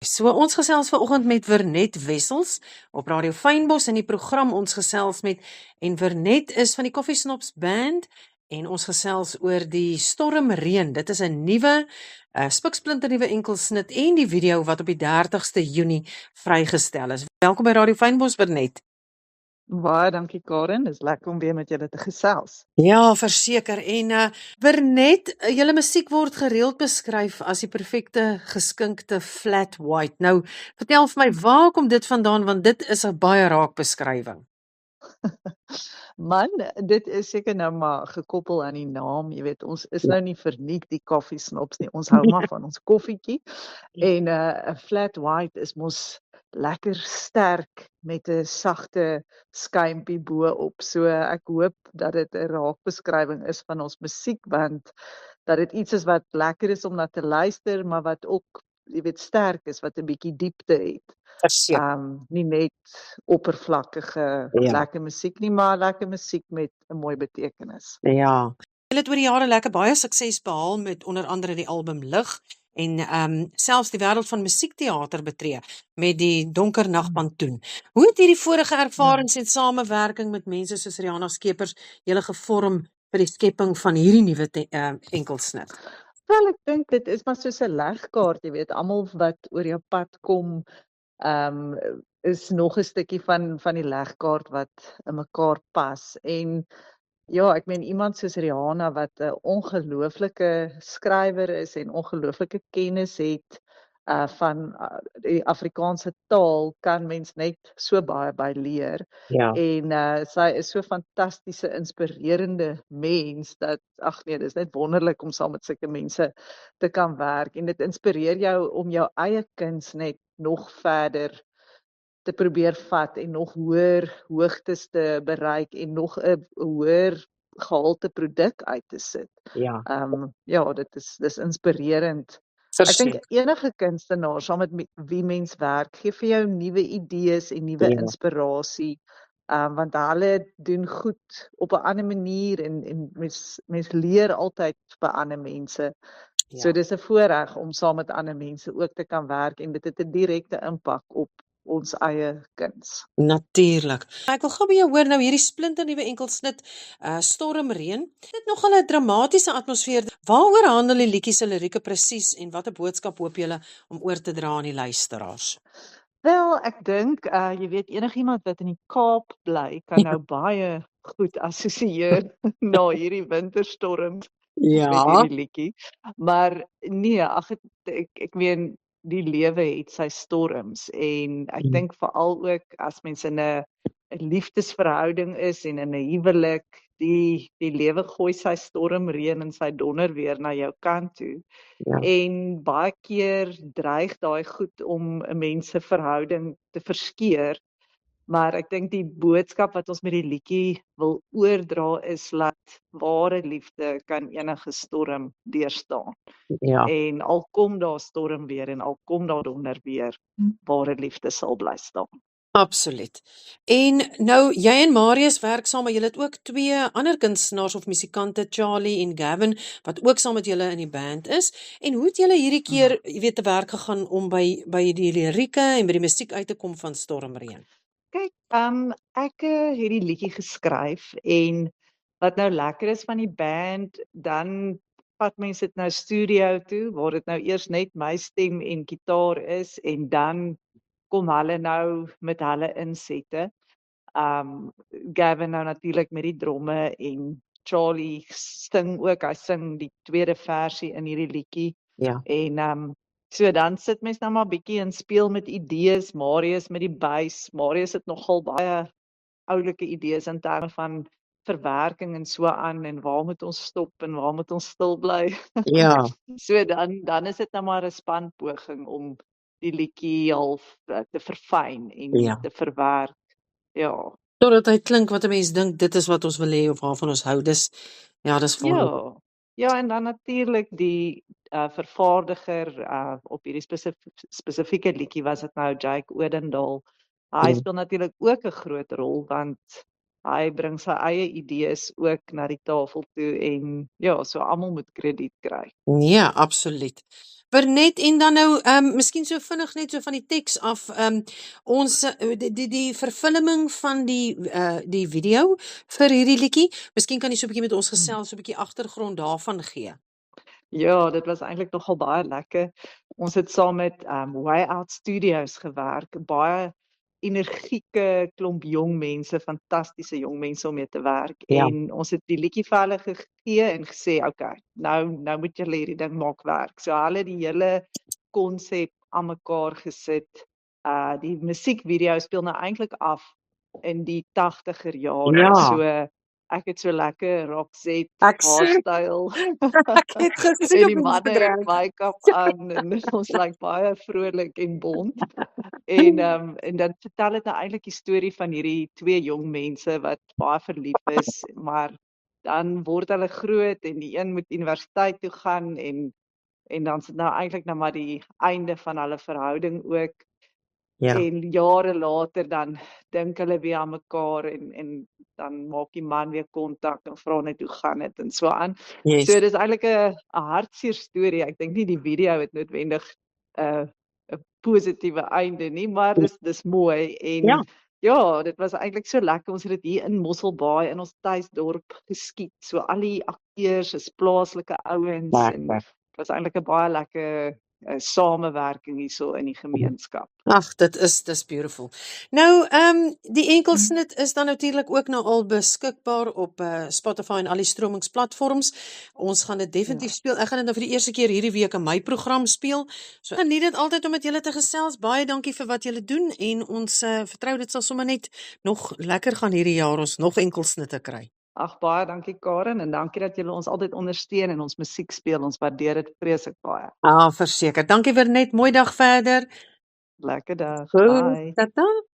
So ons gesels vanoggend met Vernet Wessels op Radio Fynbos in die program ons gesels met en Vernet is van die Coffee Snops Band en ons gesels oor die stormreën. Dit is 'n nuwe spiksplinter nuwe enkelsnit en die video wat op die 30ste Junie vrygestel is. Welkom by Radio Fynbos Vernet. Baie dankie Karen, dis lekker om weer met julle te gesels. Ja, verseker. En Vernet, julle musiek word gereeld beskryf as die perfekte geskinkte flat white. Nou, vertel vir my, waar kom dit vandaan, want dit is 'n baie raak beskrywing. Man, dit is seker nou maar gekoppel aan die naam, jy weet, ons is nou nie verniet die Coffee Snops nie, ons hou maar van ons koffietjie. En 'n flat white is mos lekker sterk met 'n sagte skuimpie bo-op. So ek hoop dat dit 'n raak beskrywing is van ons musiek, want dat dit iets is wat lekker is om na te luister, maar wat ook, jy weet, sterk is, wat 'n bietjie diepte het. Verseker. Nie net oppervlakkige lekker musiek nie, maar lekker musiek met 'n mooi betekenis. Ja. Julle het oor die jare lekker baie sukses behaal met onder andere die album Lig en selfs die wêreld van musiekteater betree met die Donker Nag Pantoen. Hoe het hierdie vorige ervarings en samewerking met mense soos Rihanna Skeepers julle gevorm vir die skepping van hierdie nuwe enkelsnit? Wel, ek dink dit is maar soos 'n legkaart, jy weet, almal wat oor jou pad kom, is nog 'n stukkie van die legkaart wat in mekaar pas. En ja, ek meen iemand soos Rihanna wat 'n ongelooflike skrywer is en ongelooflike kennis het van die Afrikaanse taal, kan mens net so baie by leer. Ja. En sy is so fantastiese, inspirerende mens dat ag nee, dis net wonderlik om saam met sulke mense te kan werk, en dit inspireer jou om jou eie kuns net nog verder te probeer vat en nog hoër hoogtes te bereik en nog 'n hoër gehalte produk uit te sit. Ja. Ja, dis inspirerend. Ek dink enige kunstenaar saam met wie mens werk, gee vir jou nuwe idees en nuwe inspirasie. Want hulle doen goed op 'n ander manier en mens leer altyd by ander mense. So dis 'n voorreg om saam met ander mense ook te kan werk, en dit het 'n direkte impak op ons eie kuns. Natuurlik. Ek wil gou by jou hoor nou hierdie splinternuwe enkelsnit, Stormreën. Dit nogal 'n dramatiese atmosfeer. Waaroor handel die liedjie se lirieke presies en watter boodskap hoop julle om oor te dra aan die luisteraars? Wel, ek dink jy weet, enigiemand wat in die Kaap bly kan nou baie goed assosieer na hierdie winterstorm met hierdie liedjie. Maar nee, ag ek meen die lewe het sy storms, en ek dink veral ook as mens in 'n liefdesverhouding is en in 'n huwelik, die lewe gooi sy stormreën en sy donderweer na jou kant toe. En baie keer dreig daai goed om 'n mens se verhouding te verskeur. Maar ek dink die boodskap wat ons met die liedjie wil oordra is dat ware liefde kan enige storm deurstaan. En al kom daar stormweer en al kom daar donderweer, ware liefde sal bly staan. Absoluut. En nou, jy en Marius werk saam, maar julle het ook twee ander kunstenaars of musikante, Charlie en Gavin, wat ook saam met julle in die band is. En hoe het julle hierdie keer, jy weet, te werk gegaan om by die lirieke en by die musiek uit te kom van Stormreën? Kyk, ek het die liedjie geskryf, en wat nou lekker is van die band, dan vat mense dit nou studio toe, waar dit nou eers net my stem en gitaar is, en dan kom hulle nou met hulle insette. Gavin nou natuurlik met die dromme, en Charlie sing ook, hy sing die tweede versie in hierdie liedjie. En so dan sit mens nou maar bietjie en speel met idees. Marius met die bass. Marius het nogal baie oulike idees in terme van verwerking en so aan, en waar moet ons stop en waar moet ons stil bly. So dan is dit nou maar 'n spanpoging om die liedjie half te verfyn en te verwerk. Ja. Totdat hy klink wat 'n mens dink dit is wat ons wil hê of waarvan ons hou. Dis wonderlik. Ja, en dan natuurlik die vervaardiger op hierdie spesifieke liedjie was dit nou Jake Odendaal. Hy speel natuurlik ook 'n groot rol, want hy bring sy eie idees ook na die tafel toe, en ja, so almal moet krediet kry. Ja, absoluut. Bernet, en dan nou miskien so vinnig net so van die teks af, ons die vervulling van die video vir hierdie liedjie. Miskien kan jy so 'n bietjie met ons gesels, so 'n bietjie agtergrond daarvan gee. Ja, dit was eintlik nogal baie lekker. Ons het saam met Way Out Studios gewerk, baie energieke klomp jong mense, fantastiese jong mense om mee te werk. Ja. En ons het die liedjie vir hulle gegee en gesê, okay, nou moet julle hierdie ding maak werk. So hulle het die hele konsep aan mekaar gesit. Die musiekvideo speel nou eintlik af in die 80er jare. Ja. So ek het so lekker Roxette Ek sien. haarstyl. Ek het gesien En op die manne het Instagram. make-up aan en ons lyk baie vrolik en bont. En dan vertel dit nou eintlik die storie van hierdie twee jong mense wat baie verlief is, maar dan word hulle groot en die een moet universiteit toe gaan en dan is dit nou eintlik nou maar die einde van hulle verhouding ook. Ja. En jare later dan dink hulle weer aan mekaar en dan maak die man weer kontak en vra net hoe gaan dit en so aan. Yes. So dis eintlik 'n hartseer storie. Ek dink nie die video het noodwendig 'n positiewe einde nie, maar dis mooi en ja, dit was eintlik so lekker. Ons het dit hier in Mosselbaai in ons tuisdorp geskiet. So al die akteurs is plaaslike ouens en dit was eintlik 'n baie lekker samewerking hierso in die gemeenskap. Ag, dis beautiful. Nou, die enkelsnit is dan natuurlik ook nou al beskikbaar op Spotify en al die stromingsplatforms. Ons gaan dit definitief speel. Ek gaan dit nou vir die eerste keer hierdie week in my program speel. So geniet dit altyd om met julle te gesels. Baie dankie vir wat julle doen en ons vertrou dit sal sommer net nog lekker gaan hierdie jaar, ons nog enkelsnitte kry. Ag, baie dankie Karen en dankie dat julle ons altyd ondersteun en ons musiek speel. Ons waardeer dit vreeslik baie. Verseker. Dankie Bernet. Mooi dag verder. Lekker dag. Goed. Bye. Tata.